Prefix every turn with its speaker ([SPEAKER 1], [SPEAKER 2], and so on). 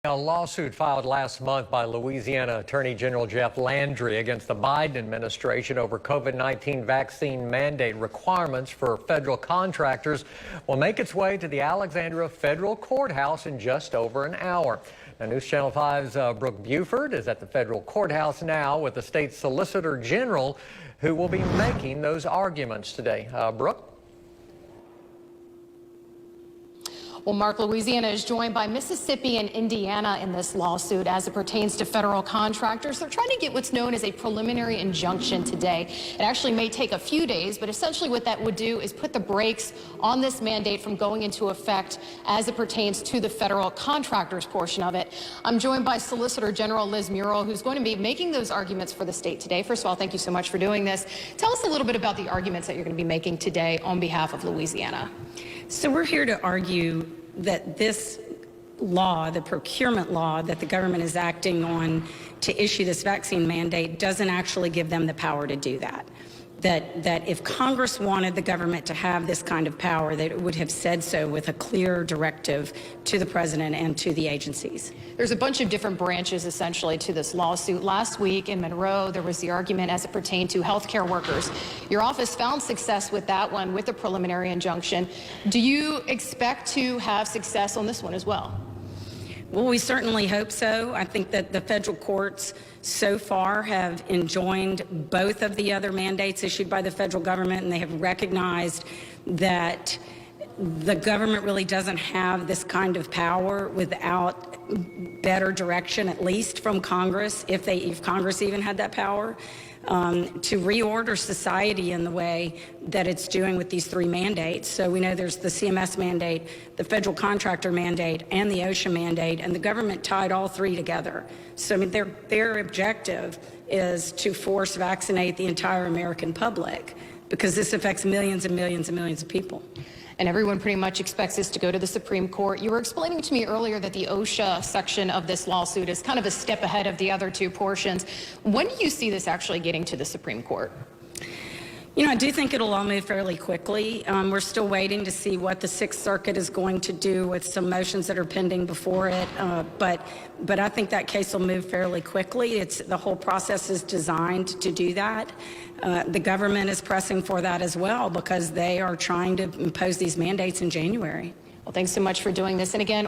[SPEAKER 1] A lawsuit filed last month by Louisiana Attorney General Jeff Landry against the Biden administration over COVID-19 vaccine mandate requirements for federal contractors will make its way to the Alexandria Federal Courthouse in just over an hour. Now, News Channel 5's Brooke Buford is at the federal courthouse now with the state Solicitor General who will be making those arguments today. Brooke?
[SPEAKER 2] Well, Mark, Louisiana is joined by Mississippi and Indiana in this lawsuit as it pertains to federal contractors. They're trying to get what's known as a preliminary injunction today. It actually may take a few days, but essentially what that would do is put the brakes on this mandate from going into effect as it pertains to the federal contractors portion of it. I'm joined by Solicitor General Liz Murrill, who's going to be making those arguments for the state today. First of all, thank you so much for doing this. Tell us a little bit about the arguments that you're going to be making today on behalf of Louisiana.
[SPEAKER 3] So we're here to argue that this law, the procurement law that the government is acting on to issue this vaccine mandate, doesn't actually give them the power to do that. That if Congress wanted the government to have this kind of power, that it would have said so with a clear directive to the president and to the agencies.
[SPEAKER 2] There's a bunch of different branches essentially to this lawsuit. Last week in Murrill, there was the argument as it pertained to healthcare workers. Your office found success with that one with a preliminary injunction. Do you expect to have success on this one as well?
[SPEAKER 3] Well, we certainly hope so. I think that the federal courts so far have enjoined both of the other mandates issued by the federal government, and they have recognized that the government really doesn't have this kind of power without better direction, at least from Congress, if Congress even had that power, to reorder society in the way that it's doing with these three mandates. So we know there's the CMS mandate, the federal contractor mandate, and the OSHA mandate, and the government tied all three together. So I mean, their objective is to force vaccinate the entire American public, because this affects millions and millions and millions of people.
[SPEAKER 2] And everyone pretty much expects this to go to the Supreme Court. You were explaining to me earlier that the OSHA section of this lawsuit is kind of a step ahead of the other two portions. When do you see this actually getting to the Supreme Court?
[SPEAKER 3] You know, I do think it'll all move fairly quickly. We're still waiting to see what the Sixth Circuit is going to do with some motions that are pending before it. But I think that case will move fairly quickly. The whole process is designed to do that. The government is pressing for that as well because they are trying to impose these mandates in January.
[SPEAKER 2] Well, thanks so much for doing this. And again,